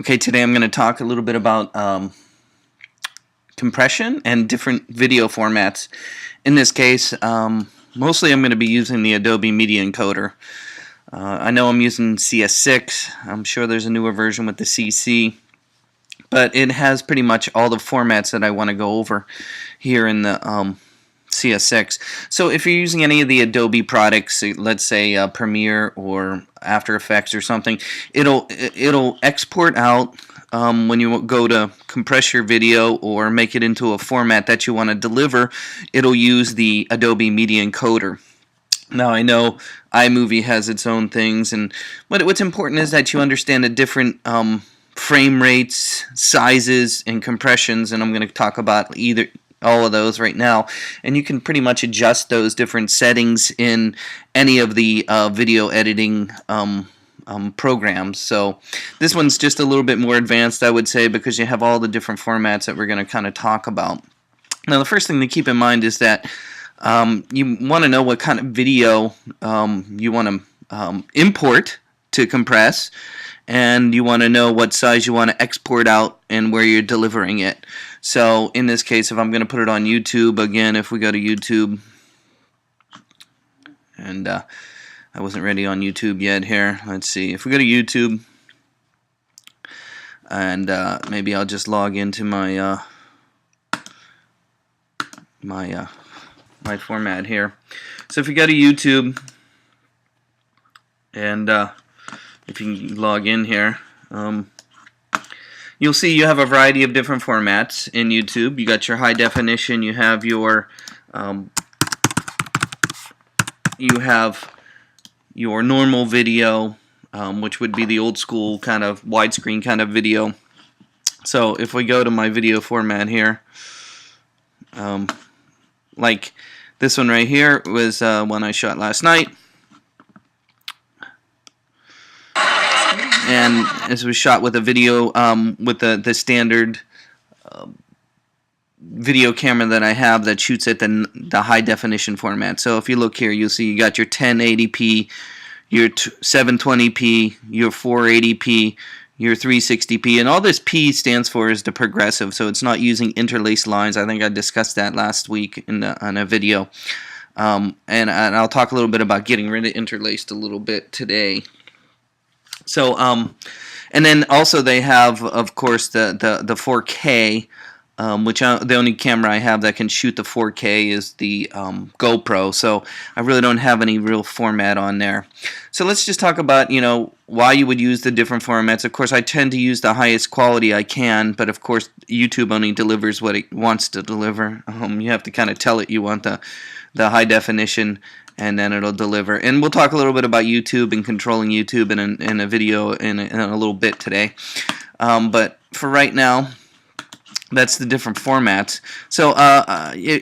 Okay, today I'm going to talk a little bit about compression and different video formats. In this case, mostly I'm going to be using the Adobe Media Encoder. I know I'm using CS6. I'm sure there's a newer version with the CC, but it has pretty much all the formats that I want to go over here in the CS6. So if you're using any of the Adobe products, let's say Premiere or After Effects or something, it'll export out when you go to compress your video or make it into a format that you want to deliver. It'll use the Adobe Media Encoder. Now I know iMovie has its own things, and what's important is that you understand the different frame rates, sizes, and compressions, and I'm going to talk about all of those right now, and you can pretty much adjust those different settings in any of the video editing programs. So this one's just a little bit more advanced, I would say, because you have all the different formats that we're going to kind of talk about. Now the first thing to keep in mind is that you want to know what kind of video you want to import to compress, and you want to know what size you want to export out and where you're delivering it. So in this case, if I'm going to put it on YouTube, again, if we go to YouTube, and I wasn't ready on YouTube yet here. Let's see. If we go to YouTube, and maybe I'll just log into my my format here. So if you go to YouTube, and if you log in here, you'll see you have a variety of different formats in YouTube. You got your high definition, you have your normal video, which would be the old school kind of widescreen kind of video. So if we go to my video format here, like this one right here was one I shot last night. And this was shot with a video with the standard video camera that I have that shoots at the high definition format. So if you look here, you'll see you got your 1080p, your 720p, your 480p, your 360p, and all this P stands for is the progressive. So it's not using interlaced lines. I think I discussed that last week in a video, and I'll talk a little bit about getting rid of interlaced a little bit today. So, and then also they have, of course, the 4K, which the only camera I have that can shoot the 4K is the GoPro. So I really don't have any real format on there. So let's just talk about, why you would use the different formats. Of course, I tend to use the highest quality I can, but of course, YouTube only delivers what it wants to deliver. You have to kind of tell it you want the high definition, and then it'll deliver. And we'll talk a little bit about YouTube and controlling YouTube in a video in a little bit today. But for right now, that's the different formats. So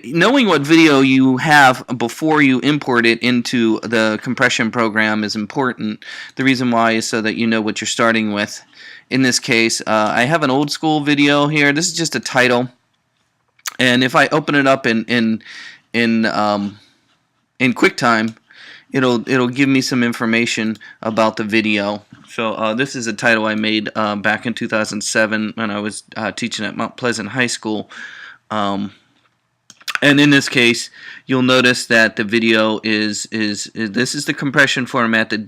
knowing what video you have before you import it into the compression program is important. The reason why is so that you know what you're starting with. In this case, I have an old school video here. This is just a title. And if I open it up in Quicktime, it'll give me some information about the video. So this is a title I made back in 2007 when I was teaching at Mount Pleasant High School. And in this case, you'll notice that the video this is the compression format, the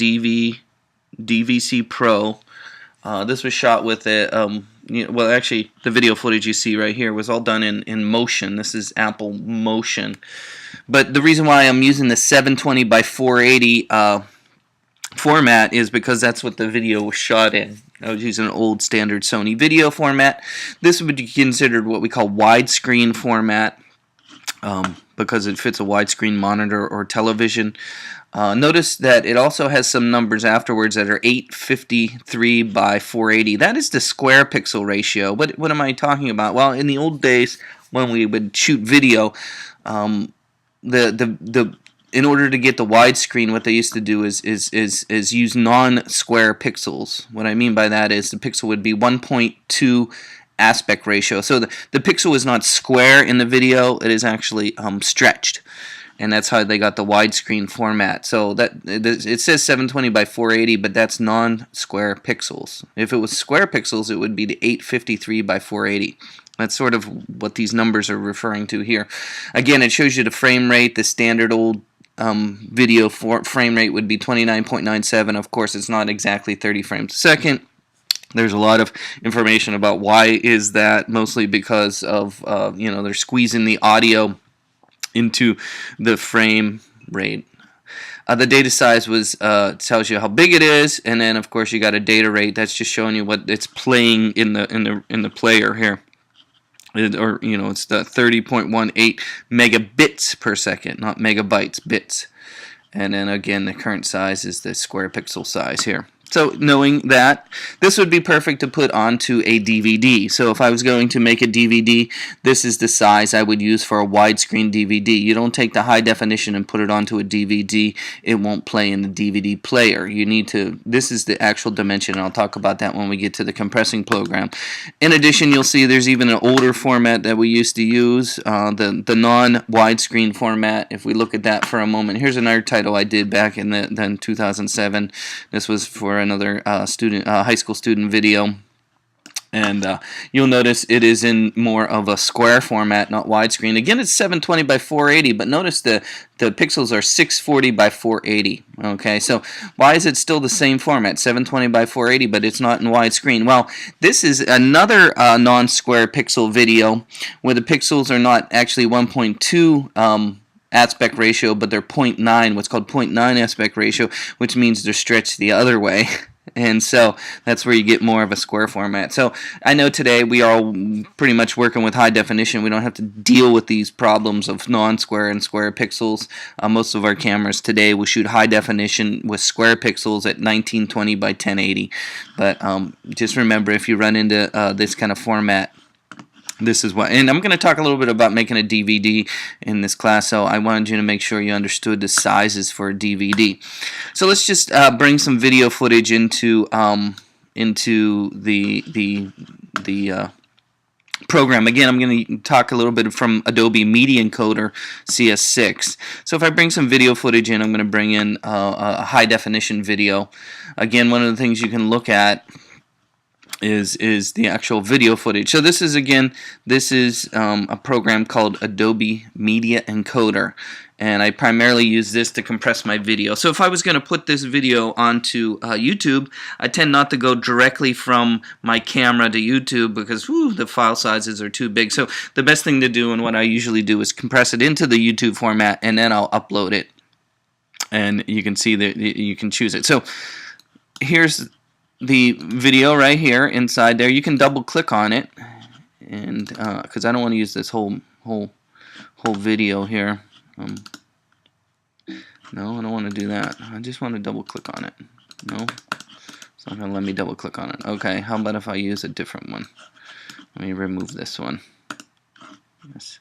DVC Pro. This was shot with a well, actually, the video footage you see right here was all done in Motion. This is Apple Motion. But the reason why I'm using the 720 by 480 format is because that's what the video was shot in. I was using an old standard Sony video format. This would be considered what we call widescreen format because it fits a widescreen monitor or television. Notice that it also has some numbers afterwards that are 853 by 480. That is the square pixel ratio. What am I talking about? Well, in the old days when we would shoot video, in order to get the widescreen, what they used to do is use non-square pixels. What I mean by that is the pixel would be 1.2 aspect ratio. So the pixel is not square in the video; it is actually stretched. and that's how they got the widescreen format. So that it says 720 by 480, but that's non-square pixels. If it was square pixels, it would be the 853 by 480. That's sort of what these numbers are referring to here. Again, it shows you the frame rate. The standard old video frame rate would be 29.97. Of course, it's not exactly 30 frames a second. There's a lot of information about why is that, mostly because of they're squeezing the audio into the frame rate. The data size was tells you how big it is, and then of course you got a data rate. That's just showing you what it's playing in the player here. It's the 30.18 megabits per second, not megabytes, bits. And then again, the current size is the square pixel size here. So knowing that, this would be perfect to put onto a DVD. So if I was going to make a DVD, this is the size I would use for a widescreen DVD. You don't take the high definition and put it onto a DVD. It won't play in the DVD player. You need to, this is the actual dimension, and I'll talk about that when we get to the compressing program. In addition, you'll see there's even an older format that we used to use, the non-widescreen format. If we look at that for a moment, here's another title I did back in 2007. This was for another high school student video, and you'll notice it is in more of a square format, not widescreen. Again, it's 720 by 480, but notice the pixels are 640 by 480. Okay, so why is it still the same format, 720 by 480, but it's not in widescreen? Well, this is another non-square pixel video where the pixels are not actually 1.2 aspect ratio, but they're 0.9, what's called 0.9 aspect ratio, which means they're stretched the other way. And so that's where you get more of a square format. So I know today we are pretty much working with high definition. We don't have to deal with these problems of non-square and square pixels. Most of our cameras today will shoot high definition with square pixels at 1920 by 1080. But just remember, if you run into this kind of format, this is what, and I'm going to talk a little bit about making a DVD in this class, so I wanted you to make sure you understood the sizes for a DVD. So let's just bring some video footage into the program. Again, I'm going to talk a little bit from Adobe Media Encoder CS6. So if I bring some video footage in, I'm going to bring in a high definition video. Again, one of the things you can look at is the actual video footage. So this is a program called Adobe Media Encoder, and I primarily use this to compress my video. So if I was going to put this video onto YouTube, I tend not to go directly from my camera to YouTube because the file sizes are too big. So the best thing to do, and what I usually do, is compress it into the YouTube format, and then I'll upload it, and you can see that you can choose it. So here's the video right here inside there. You can double click on it, and because I don't want to use this whole video here. No, I don't want to do that. I just want to double click on it. No, it's not going to let me double click on it. Okay, how about if I use a different one? Let me remove this one. Yes.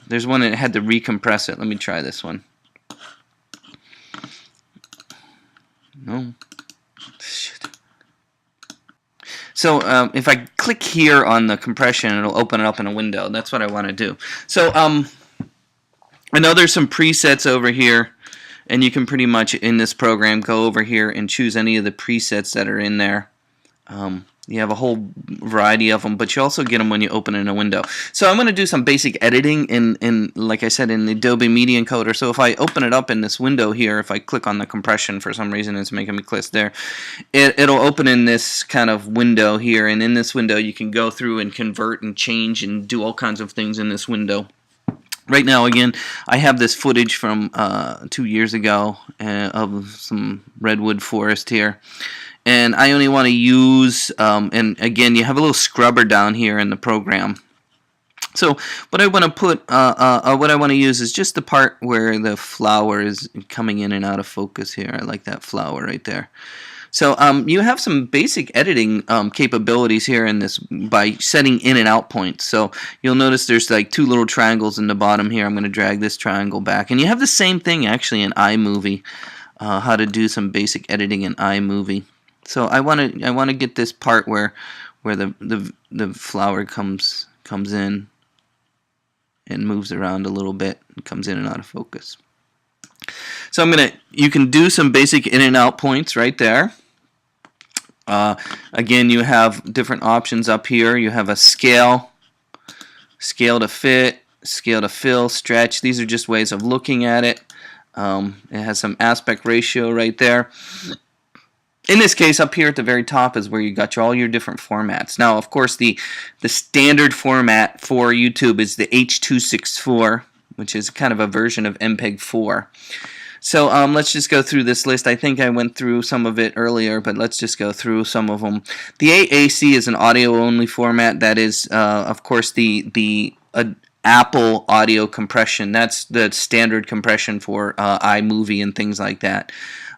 There's one that had to recompress it. Let me try this one. No. So if I click here on the compression, it'll open it up in a window. That's what I want to do. So I know there's some presets over here, and you can pretty much in this program go over here and choose any of the presets that are in there. You have a whole variety of them, but you also get them when you open in a window. So I'm going to do some basic editing in, like I said, in the Adobe Media Encoder. So if I open it up in this window here, if I click on the compression, for some reason it's making me click there, it'll open in this kind of window here, and in this window you can go through and convert and change and do all kinds of things in this window. Right now, again, I have this footage from 2 years ago of some redwood forest here. And I only want to use, and again, you have a little scrubber down here in the program. So what I want to put, what I want to use is just the part where the flower is coming in and out of focus here. I like that flower right there. So you have some basic editing capabilities here in this by setting in and out points. So you'll notice there's like two little triangles in the bottom here. I'm going to drag this triangle back, and you have the same thing actually in iMovie. How to do some basic editing in iMovie. So I want to get this part where the flower comes in. and moves around a little bit and comes in and out of focus. So you can do some basic in and out points right there. Again, you have different options up here. You have a scale to fit, scale to fill, stretch. These are just ways of looking at it. It has some aspect ratio right there. In this case, up here at the very top is where you got all your different formats. Now, of course, the standard format for YouTube is the H.264, which is kind of a version of MPEG 4. So let's just go through this list. I think I went through some of it earlier, but let's just go through some of them. The AAC is an audio-only format. That is, of course, the Apple audio compression. That's the standard compression for iMovie and things like that.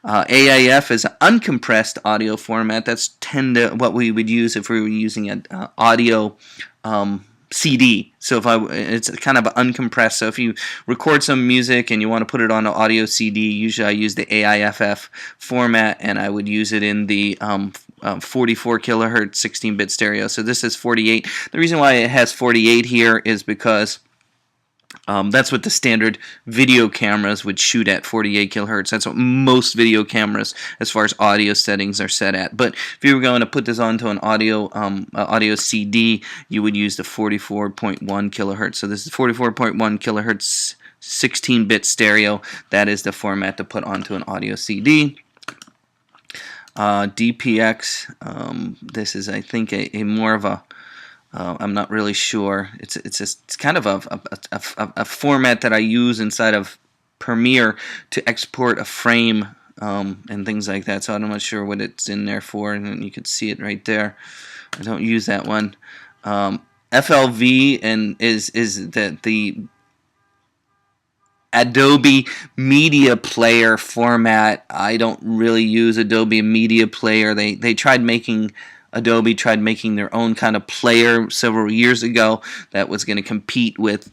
AIF is an uncompressed audio format. That's what we would use if we were using an audio CD. So it's kind of uncompressed. So if you record some music and you want to put it on an audio CD, usually I use the AIFF format, and I would use it in the 44 kilohertz 16-bit stereo. So this is 48. The reason why it has 48 here is because that's what the standard video cameras would shoot at, 48 kilohertz. That's what most video cameras, as far as audio settings, are set at. But if you were going to put this onto an audio CD, you would use the 44.1 kilohertz. So this is 44.1 kilohertz 16-bit stereo. That is the format to put onto an audio CD. DPX. This is, I think, a more of a I'm not really sure. It's kind of a format that I use inside of Premiere to export a frame and things like that. So I'm not sure what it's in there for, and you can see it right there. I don't use that one. FLV is the Adobe Media Player format. I don't really use Adobe Media Player. Adobe tried making their own kind of player several years ago that was going to compete with,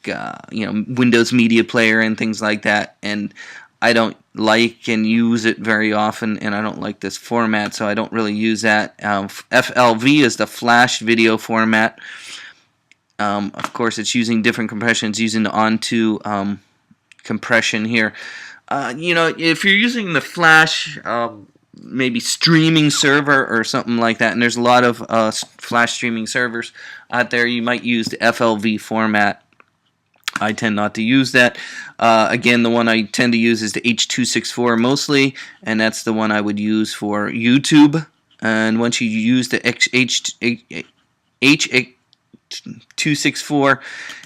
Windows Media Player and things like that. And I don't like and use it very often, and I don't like this format, so I don't really use that. FLV is the Flash video format. Of course, it's using different compressions, using the Onto compression here. If you're using the Flash maybe streaming server or something like that, and there's a lot of Flash streaming servers out there, you might use the FLV format. I tend not to use that. Again, the one I tend to use is the H.264 mostly, and that's the one I would use for YouTube. And once you use the H.264,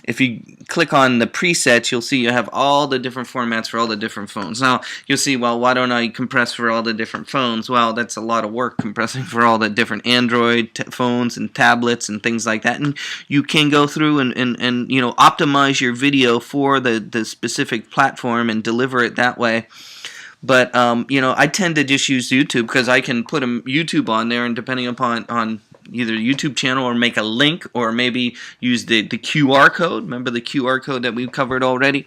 if you click on the presets, you'll see you have all the different formats for all the different phones. Now, you'll see, well, why don't I compress for all the different phones? Well, that's a lot of work compressing for all the different Android phones and tablets and things like that. And you can go through and optimize your video for the specific platform and deliver it that way. But, I tend to just use YouTube because I can put YouTube on there, and depending upon either YouTube channel or make a link, or maybe use the QR code. Remember the QR code that we've covered already?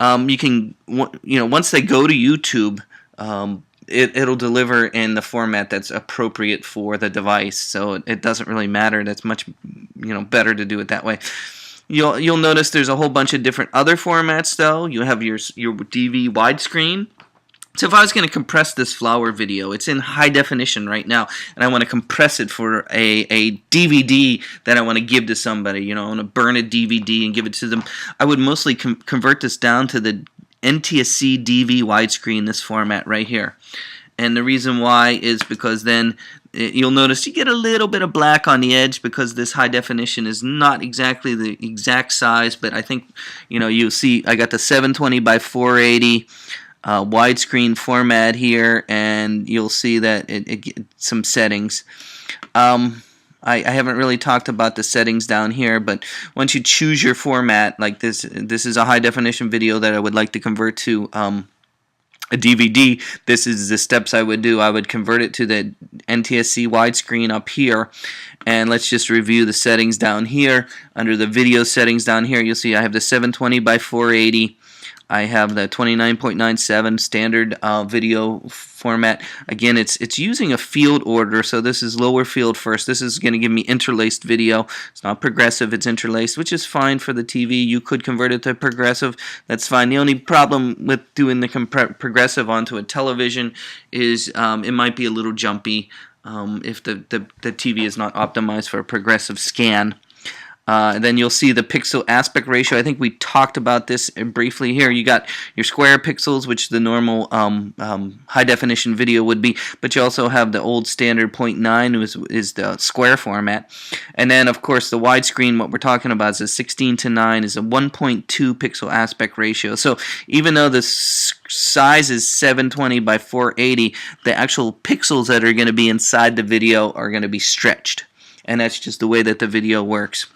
You can, once they go to YouTube, it'll deliver in the format that's appropriate for the device. So it doesn't really matter. That's much, better to do it that way. You'll notice there's a whole bunch of different other formats though. You have your DV widescreen. So if I was going to compress this flower video, it's in high definition right now, and I want to compress it for a DVD that I want to give to somebody. I want to burn a DVD and give it to them. I would mostly convert this down to the NTSC DV widescreen, this format right here. And the reason why is because then you'll notice you get a little bit of black on the edge because this high definition is not exactly the exact size, but I think, you'll see I got the 720 by 480 widescreen format here, and you'll see that it some settings. I haven't really talked about the settings down here, but once you choose your format, like this is a high definition video that I would like to convert to a DVD. This is the steps I would do. I would convert it to the NTSC widescreen up here, and let's just review the settings down here. Under the video settings down here, you'll see I have the 720 by 480. I have the 29.97 standard video format. Again, it's using a field order, so this is lower field first. This is going to give me interlaced video. It's not progressive, it's interlaced, which is fine for the TV. You could convert it to progressive. That's fine. The only problem with doing the progressive onto a television is it might be a little jumpy if the TV is not optimized for a progressive scan. Then you'll see the pixel aspect ratio. I think we talked about this briefly here. You got your square pixels, which the normal high definition video would be, but you also have the old standard 0.9 is the square format. And then of course the widescreen, what we're talking about is a 16:9 is a 1.2 pixel aspect ratio. So even though the size is 720 by 480, the actual pixels that are going to be inside the video are going to be stretched. And that's just the way that the video works.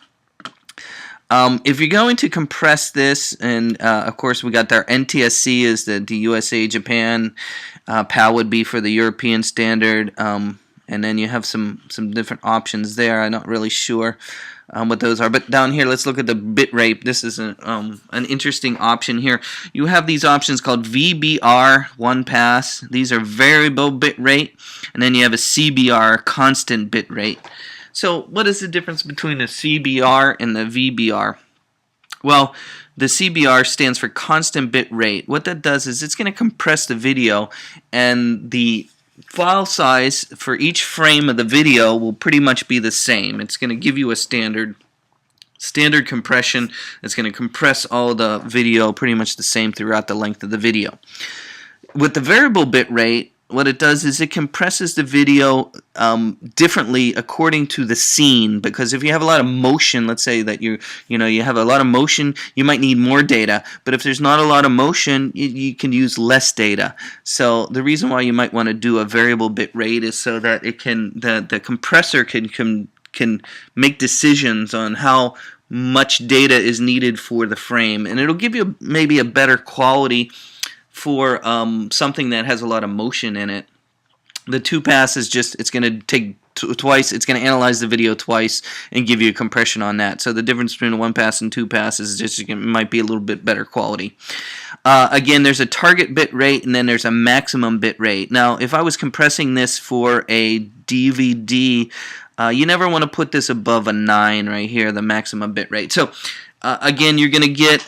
If you're going to compress this, and of course we got our NTSC is the USA, Japan, PAL would be for the European standard, and then you have some different options there. I'm not really sure what those are, but down here let's look at the bit rate. This is an interesting option here. You have these options called VBR, one pass. These are variable bit rate, and then you have a CBR, constant bit rate. So what is the difference between the CBR and the VBR? Well, the CBR stands for constant bit rate. What that does is it's going to compress the video, and the file size for each frame of the video will pretty much be the same. It's going to give you a standard compression. It's going to compress all the video pretty much the same throughout the length of the video. With the variable bit rate, what it does is it compresses the video differently according to the scene, because if you have a lot of motion, let's say that you have a lot of motion, you might need more data, but if there's not a lot of motion, you can use less data. So the reason why you might want to do a variable bit rate is so that it can the compressor can make decisions on how much data is needed for the frame, and it'll give you maybe a better quality for something that has a lot of motion in it. The two pass is just, it's going to take twice, it's going to analyze the video twice and give you a compression on that. So the difference between a one pass and two pass is just, it might be a little bit better quality. Again, there's a target bit rate and then there's a maximum bit rate. Now, if I was compressing this for a DVD, you never want to put this above a 9 right here, the maximum bit rate. So again, you're going to get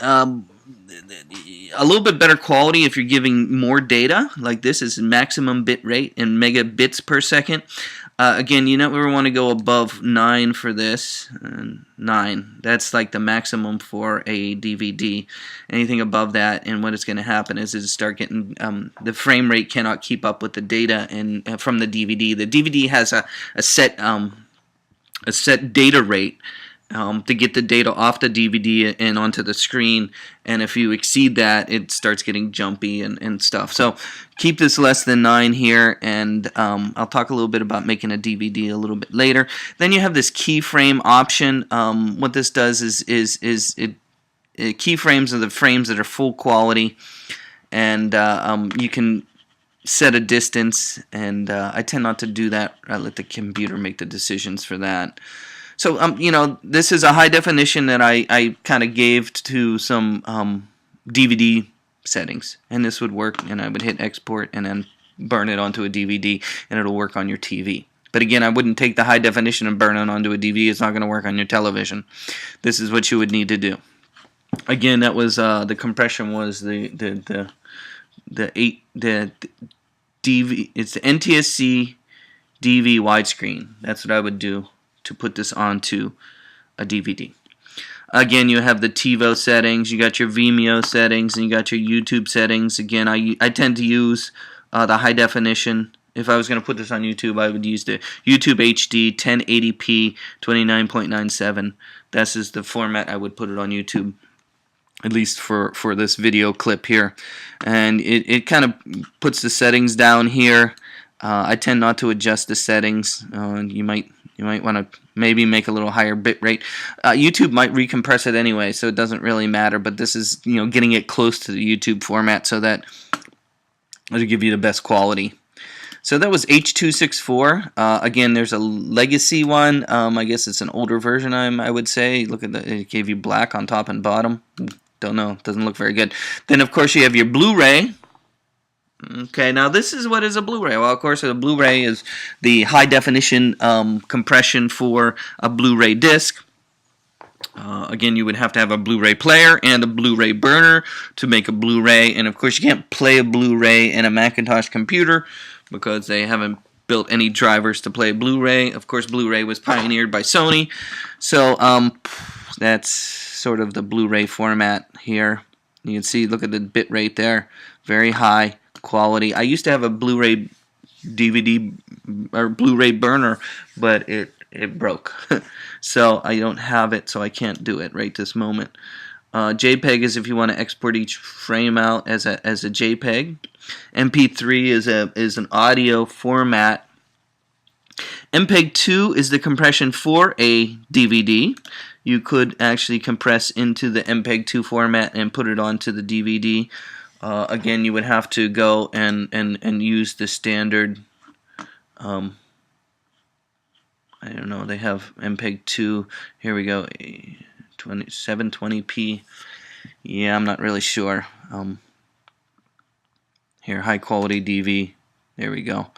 a little bit better quality if you're giving more data. Like this is maximum bit rate in megabits per second. Again, you never want to go above 9 for this. 9, that's like the maximum for a DVD. Anything above that, and what is going to happen is it'll start getting the frame rate cannot keep up with the data from the DVD. The DVD has a set data rate to get the data off the DVD and onto the screen, and if you exceed that, it starts getting jumpy and stuff. So keep this less than 9 here, and I'll talk a little bit about making a DVD a little bit later. Then you have this keyframe option. What this does is it keyframes are the frames that are full quality, and you can set a distance, and I tend not to do that. I let the computer make the decisions for that. So, this is a high definition that I kind of gave to some DVD settings, and this would work, and I would hit export and then burn it onto a DVD, and it'll work on your TV. But again, I wouldn't take the high definition and burn it onto a DVD. It's not going to work on your television. This is what you would need to do. Again, that was the compression was the DV. It's the NTSC DV widescreen. That's what I would do to put this onto a DVD. Again, you have the TiVo settings, you got your Vimeo settings, and you got your YouTube settings. Again, I tend to use the high definition. If I was going to put this on YouTube, I would use the YouTube HD 1080p 29.97. This is the format I would put it on YouTube, at least for this video clip here. And it kind of puts the settings down here. I tend not to adjust the settings. You might want to maybe make a little higher bit rate. YouTube might recompress it anyway, so it doesn't really matter. But this is getting it close to the YouTube format so that it'll give you the best quality. So that was H.264. Again, there's a legacy one. I guess it's an older version. I would say. Look at it gave you black on top and bottom. don't know. Doesn't look very good. Then, of course, you have your Blu-ray. Okay, now this is what is a Blu-ray. Well, of course, a Blu-ray is the high-definition compression for a Blu-ray disc. Again, you would have to have a Blu-ray player and a Blu-ray burner to make a Blu-ray. And, of course, you can't play a Blu-ray in a Macintosh computer because they haven't built any drivers to play Blu-ray. Of course, Blu-ray was pioneered by Sony. So that's sort of the Blu-ray format here. You can see, look at the bit rate there. Very high quality. I used to have a Blu-ray DVD or Blu-ray burner, but it broke. So I don't have it, so I can't do it right this moment. JPEG is if you want to export each frame out as a JPEG. MP3 is an audio format. MPEG 2 is the compression for a DVD. You could actually compress into the MPEG 2 format and put it onto the DVD. Again, you would have to go and use the standard, I don't know, they have MPEG 2, here we go, 720p, yeah, I'm not really sure. Here, high quality DV, there we go.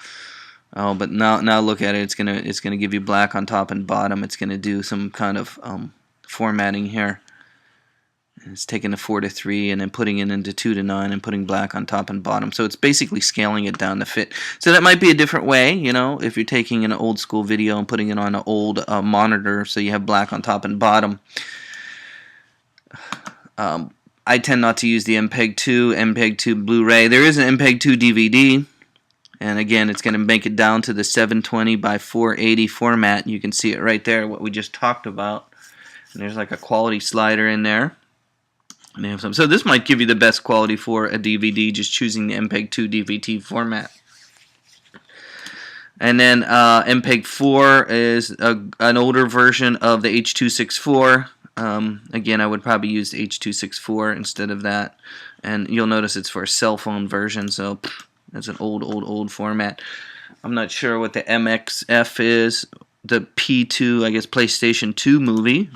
Oh, but now look at it, it's gonna give you black on top and bottom. It's gonna do some kind of formatting here. It's taking the 4:3 and then putting it into 2:9 and putting black on top and bottom. So it's basically scaling it down to fit. So that might be a different way, you know, if you're taking an old school video and putting it on an old monitor so you have black on top and bottom. I tend not to use the MPEG 2, MPEG 2 Blu-ray. There is an MPEG 2 DVD. And again, it's going to make it down to the 720 by 480 format. You can see it right there, what we just talked about. And there's like a quality slider in there. And they have some. So this might give you the best quality for a DVD, just choosing the MPEG 2 DVD format. And then MPEG 4 is an older version of the H.264. Again, I would probably use the H.264 instead of that. And you'll notice it's for a cell phone version, so that's an old format. I'm not sure what the MXF is. The P2, I guess PlayStation 2 movie.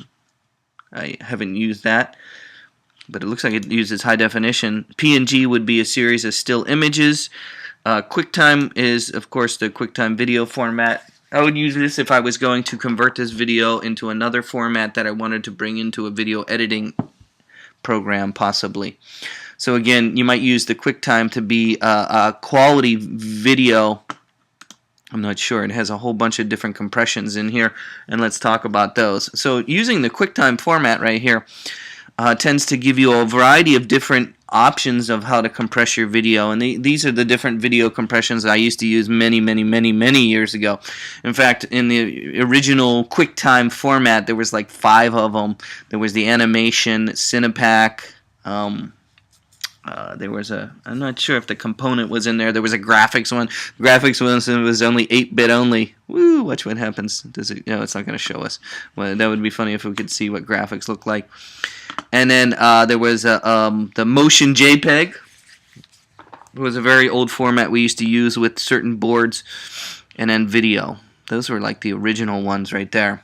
I haven't used that, but it looks like it uses high definition. PNG would be a series of still images. Quicktime is, of course, the Quicktime video format. I would use this if I was going to convert this video into another format that I wanted to bring into a video editing program, possibly. So again, you might use the Quicktime to be a quality video. I'm not sure. It has a whole bunch of different compressions in here, and let's talk about those. So using the Quicktime format right here tends to give you a variety of different options of how to compress your video, and these are the different video compressions I used to use many years ago. In fact, in the original Quicktime format, there was like 5 of them. There was the animation, Cinepack, there was I'm not sure if the component was in there. There was a graphics one. The graphics one was only 8-bit only. Woo! Watch what happens. Does it? No, it's not going to show us. Well, that would be funny if we could see what graphics look like. And then there was the motion JPEG. It was a very old format we used to use with certain boards. And then video. Those were like the original ones right there.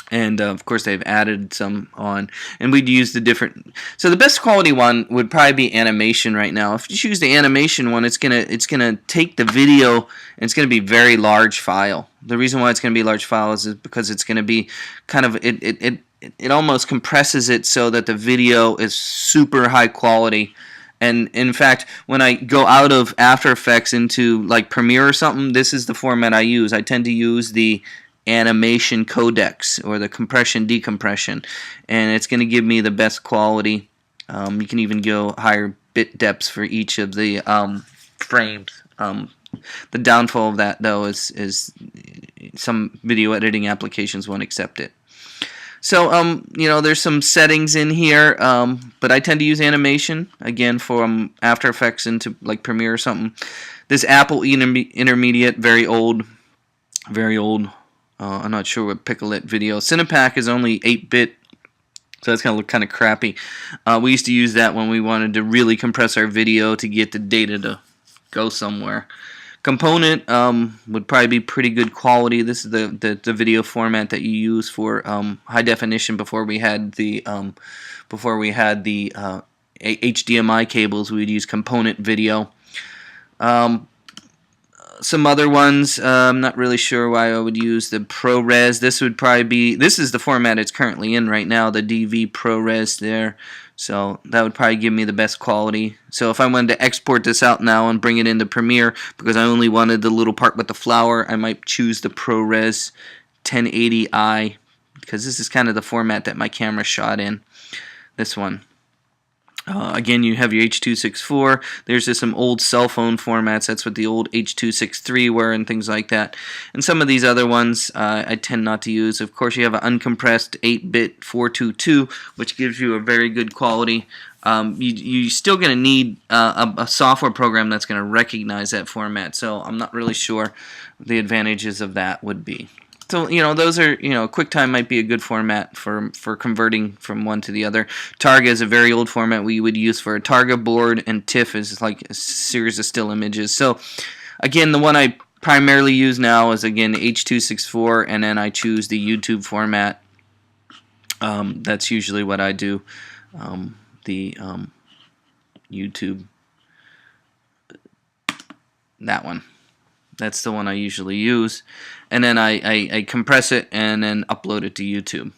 And of course they've added some on, and we'd use the different. So the best quality one would probably be animation right now. If you choose the animation one, it's gonna take the video and it's gonna be very large file. The reason why it's gonna be large file is because it's gonna be kind of it almost compresses it so that the video is super high quality. And in fact, when I go out of After Effects into like Premiere or something, this is the format I use. I tend to use the animation codecs or the compression decompression, and it's going to give me the best quality. You can even go higher bit depths for each of the frames. The downfall of that though is some video editing applications won't accept it. So you know, there's some settings in here, but I tend to use animation again from After Effects into like Premiere or something. This Apple Intermediate, very old. I'm not sure what Picklet video. Cinepack is only 8-bit, so that's going to look kind of crappy. We used to use that when we wanted to really compress our video to get the data to go somewhere. Component would probably be pretty good quality. This is the video format that you use for high definition. Before we had the HDMI cables, we would use component video. Some other ones, I'm not really sure why I would use the ProRes. This would probably be, this is the format it's currently in right now, the DV ProRes there. So that would probably give me the best quality. So if I wanted to export this out now and bring it into Premiere, because I only wanted the little part with the flower, I might choose the ProRes 1080i, because this is kind of the format that my camera shot in, this one. Again, you have your H.264. There's just some old cell phone formats. That's what the old H.263 were and things like that. And some of these other ones I tend not to use. Of course, you have an uncompressed 8-bit 422, which gives you a very good quality. You're still going to need a software program that's going to recognize that format. So I'm not really sure the advantages of that would be. So, those are, QuickTime might be a good format for converting from one to the other. Targa is a very old format we would use for a Targa board, and TIFF is like a series of still images. So, again, the one I primarily use now is, again, H.264, and then I choose the YouTube format. That's usually what I do, YouTube, that one. That's the one I usually use. And then I compress it and then upload it to YouTube.